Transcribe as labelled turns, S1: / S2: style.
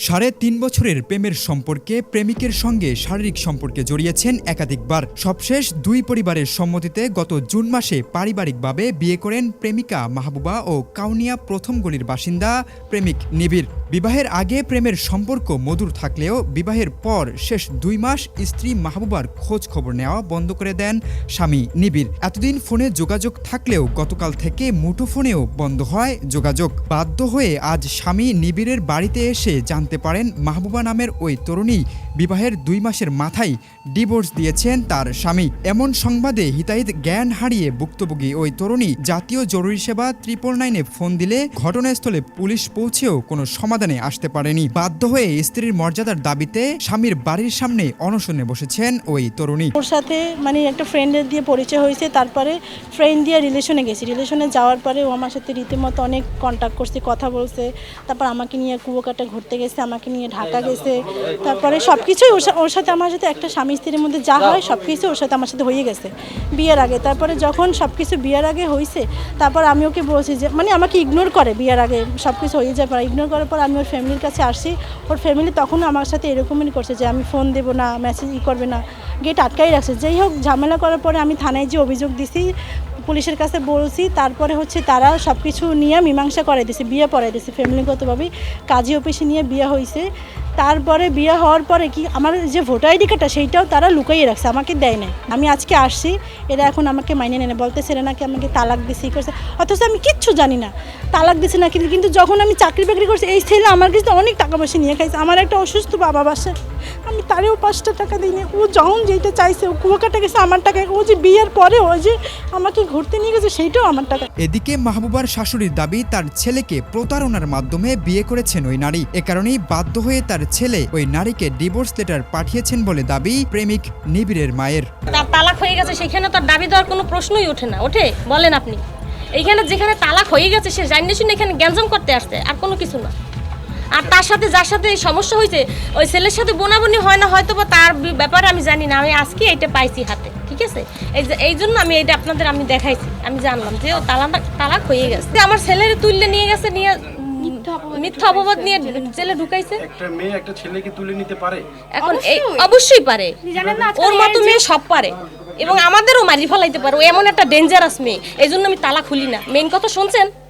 S1: ৩.৫ বছরের প্রেমের সম্পর্কে প্রেমিকের সঙ্গে শারীরিক সম্পর্কে জড়িয়েছেন একাধিকবার। সবশেষ দুই পরিবারের সম্মতিতে গত জুন মাসে পারিবারিকভাবে বিয়ে করেন প্রেমিকা মাহবুবা ও কাউনিয়া প্রথম গলির বাসিন্দা প্রেমিক নিবিড়। বিবাহের আগে প্রেমের সম্পর্ক মধুর থাকলেও বিবাহের পর শেষ ২ মাস স্ত্রী মাহবুবার খোঁজ খবর নেওয়া বন্ধ করে দেন স্বামী নিবিড়। এতদিন ফোনে যোগাযোগ থাকলেও গতকাল থেকে মুঠোফোনেও বন্ধ হয় যোগাযোগ। বাধ্য হয়ে আজ স্বামী নিবিড়ের বাড়িতে এসে জানতে পারেন মাহবুবা নামের ওই তরুণী বিবাহের ২ মাসের মাথায় ডিভোর্স দিয়েছেন তার স্বামী। এমন সংবাদে হিতাহিত জ্ঞান হারিয়ে ভুক্তভোগী ওই তরুণী জাতীয় জরুরি সেবা 999-এ ফোন দিলে ঘটনাস্থলে পুলিশ পৌঁছেও কোনো সমাধানে আসতে পারেনি। বাধ্য হয়ে স্ত্রীর মর্যাদার দাবিতে স্বামীর বাড়ির সামনে অনশনে বসেছেন ওই তরুণী।
S2: ওর সাথে একটা ফ্রেন্ডের দিয়ে পরিচয় হয়েছে, তারপরে ফ্রেন্ড দিয়ে রিলেশনে গেছি। রিলেশনে যাওয়ার পরে ও আমার সাথে রীতিমতো অনেক কন্ট্যাক্ট করছে, কথা বলছে। তারপর আমাকে নিয়ে কুয়াকাটা ঘুরতে গেছে, আমাকে নিয়ে ঢাকা গেছে। তারপরে সব কিছুই ওর সাথে আমার সাথে একটা স্বামী স্ত্রীর মধ্যে যা হয় সব কিছু ওর সাথে আমার সাথে হয়ে গেছে বিয়ের আগে। তারপরে যখন সব কিছু বিয়ের আগে হয়েছে, তারপর আমি ওকে বলছি যে আমাকে ইগনোর করে বিয়ের আগে সব কিছু হয়ে যাওয়ার পর। ইগনোর করার পর আমি ওর ফ্যামিলির কাছে আসছি। ওর ফ্যামিলি তখনও আমার সাথে এরকমই করছে যে আমি ফোন দেবো না, মেসেজ করবে না, গেট আটকাই রাখছে। যাই হোক, ঝামেলা করার পরে আমি থানায় যে অভিযোগ দিছি, পুলিশের কাছে বলছি। তারপরে তারা সব কিছু নিয়ে মীমাংসা করাই দিয়েছে, বিয়ে পড়াই দিয়েছে ফ্যামিলিগতভাবেই। কাজী অফিসে নিয়ে বিয়ে হয়েছে। তারপরে বিয়ে হওয়ার পরে আমার যে ভোটার আইডি কার্ডটা সেইটাও তারা লুকাইয়ে রাখছে, আমাকে দেয় না। আমি আজকে আসছি, এরা এখন আমাকে মাইনে নেয় না, বলতেছে এরা নাকি আমাকে তালাক দিছে করছে, অথচ আমি কিচ্ছু জানি না তালাক দিছে না। কিন্তু যখন আমি চাকরি বাকরি করছি, এই ছেলে আমার কাছে অনেক টাকা পয়সা নিয়ে খাইছে। আমার একটা অসুস্থ বাবা বাসা, আমি তারেও 5টা টাকা দিই না। ও যখন যেটা চাইছে, ও কুয়াকাটা গেছে আমার টাকা। ও যে বিয়ের পরে ও যে আমাকে ঘুরতে নিয়ে গেছে, সেইটাও আমার টাকা।
S1: এদিকে মাহবুবার শাশুড়ির দাবি তার ছেলেকে প্রতারণার মাধ্যমে বিয়ে করেছেন ওই নারী। এ কারণেই বাধ্য হয়ে তার ছেলে ওই নারীকে ডিভোর্স লেটার পাঠিয়েছেন বলে দাবি প্রেমিক নিবিড়ের মায়ের।
S3: তার তালাক হয়ে গেছে, সেখানে তার দাবি দেওয়ার কোনো প্রশ্নই ওঠে না। ওঠে বলেন আপনি? এইখানে যেখানে তালাক হয়ে গেছে সে জানিয়ে শুনে এখানে গ্যাঞ্জাম করতে আসছে, আর কোনো কিছু না। আর তার সাথে যার সাথে এই সমস্যা হয়েছে, ওই ছেলের সাথে বোনাবনি হয় না, হয়তো বা তার ব্যাপারে আমি জানি না। আমি আজকে এটা পাইছি হাতে, ঠিক আছে? এই জন্য আমি এটা আপনাদের আমি দেখাইছি। আমি জানলাম যে ও তালাক হয়ে গেছে। আমার ছেলের তুললে নিয়ে গেছে, নিয়ে মিথ্যা অপবাদ নিয়ে জেলে ঢুকাইছে।
S4: একটা মেয়ে একটা ছেলেকে তুলে নিতে পারে?
S3: এখন অবশ্যই পারে, ওর মতো মেয়ে সব পারে, এবং আমাদেরও মারি ফেলাইতে পারে। ও এমন একটা ডেঞ্জারাস মেয়ে, এই জন্য আমি তালাক খুলি না। মেইন কথা শুনছেন?